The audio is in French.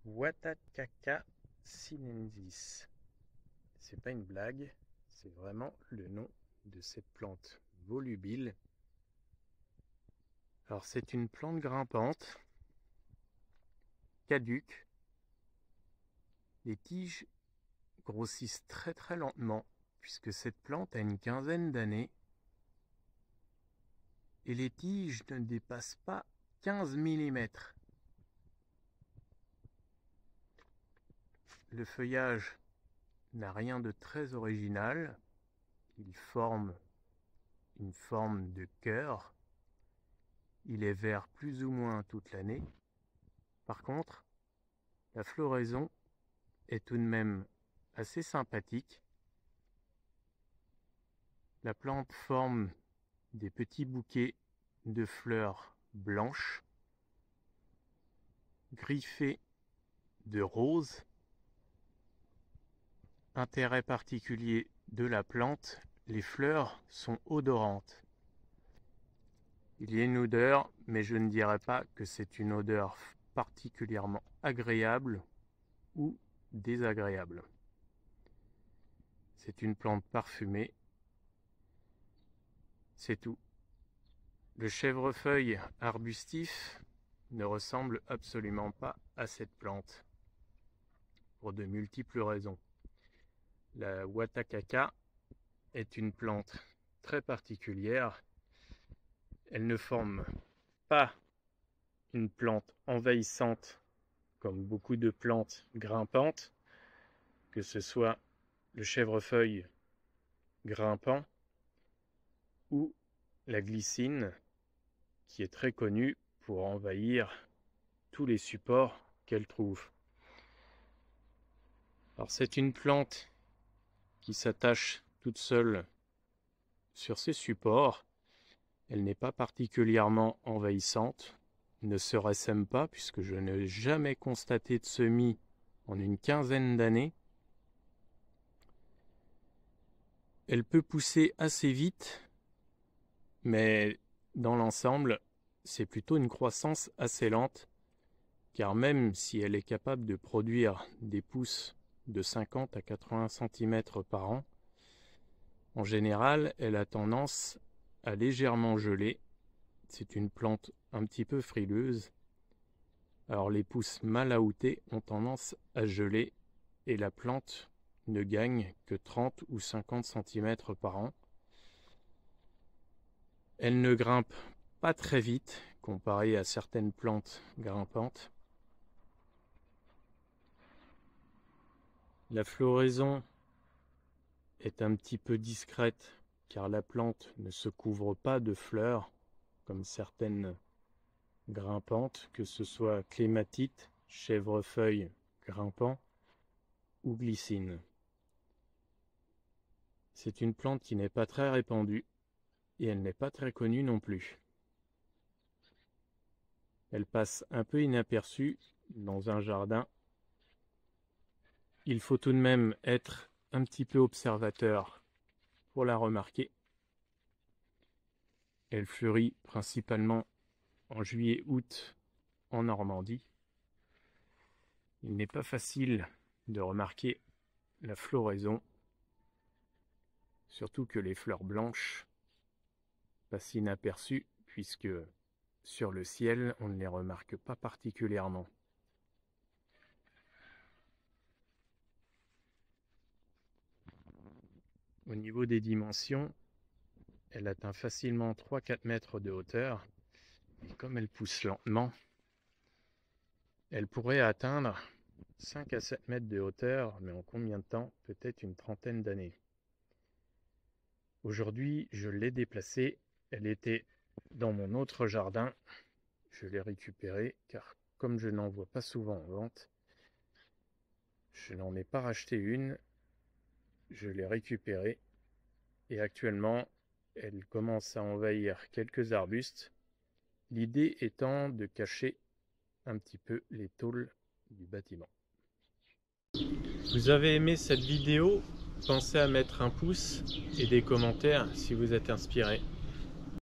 Watacaca sinensis. C'est pas une blague, c'est vraiment le nom de cette plante volubile. Alors c'est une plante grimpante, caduque. Les tiges grossissent très lentement puisque cette plante a une quinzaine d'années et les tiges ne dépassent pas 15 mm. Le feuillage n'a rien de très original, il forme une forme de cœur, il est vert plus ou moins toute l'année. Par contre, la floraison est tout de même assez sympathique. La plante forme des petits bouquets de fleurs blanches, griffées de rose. Intérêt particulier de la plante, les fleurs sont odorantes. Il y a une odeur, mais je ne dirais pas que c'est une odeur particulièrement agréable ou désagréable. C'est une plante parfumée. C'est tout. Le chèvrefeuille arbustif ne ressemble absolument pas à cette plante, pour de multiples raisons. La Watacaca est une plante très particulière. Elle ne forme pas une plante envahissante comme beaucoup de plantes grimpantes, que ce soit le chèvrefeuille grimpant ou la glycine, qui est très connue pour envahir tous les supports qu'elle trouve. Alors c'est une plante qui s'attache toute seule sur ses supports. Elle n'est pas particulièrement envahissante, ne se ressème pas puisque je n'ai jamais constaté de semis en une quinzaine d'années. Elle peut pousser assez vite, mais dans l'ensemble, c'est plutôt une croissance assez lente, car même si elle est capable de produire des pousses de 50 à 80 cm par an, en général, elle a tendance à légèrement geler. C'est une plante un petit peu frileuse. Alors les pousses mal outées ont tendance à geler et la plante ne gagne que 30 ou 50 cm par an. Elle ne grimpe pas très vite comparée à certaines plantes grimpantes. La floraison est un petit peu discrète car la plante ne se couvre pas de fleurs comme certaines grimpantes, que ce soit clématite, chèvrefeuille grimpant ou glycine. C'est une plante qui n'est pas très répandue et elle n'est pas très connue non plus. Elle passe un peu inaperçue dans un jardin. Il faut tout de même être un petit peu observateur pour la remarquer. Elle fleurit principalement en juillet-août en Normandie. Il n'est pas facile de remarquer la floraison, surtout que les fleurs blanches passent inaperçues puisque sur le ciel on ne les remarque pas particulièrement. Au niveau des dimensions, elle atteint facilement 3-4 mètres de hauteur. Et comme elle pousse lentement, elle pourrait atteindre 5 à 7 mètres de hauteur, mais en combien de temps? Peut-être une trentaine d'années. Aujourd'hui, je l'ai déplacée. Elle était dans mon autre jardin. Je l'ai récupérée car comme je n'en vois pas souvent en vente, je n'en ai pas racheté une. Je l'ai récupérée et actuellement, elle commence à envahir quelques arbustes. L'idée étant de cacher un petit peu les tôles du bâtiment. Vous avez aimé cette vidéo? Pensez à mettre un pouce et des commentaires si vous êtes inspiré.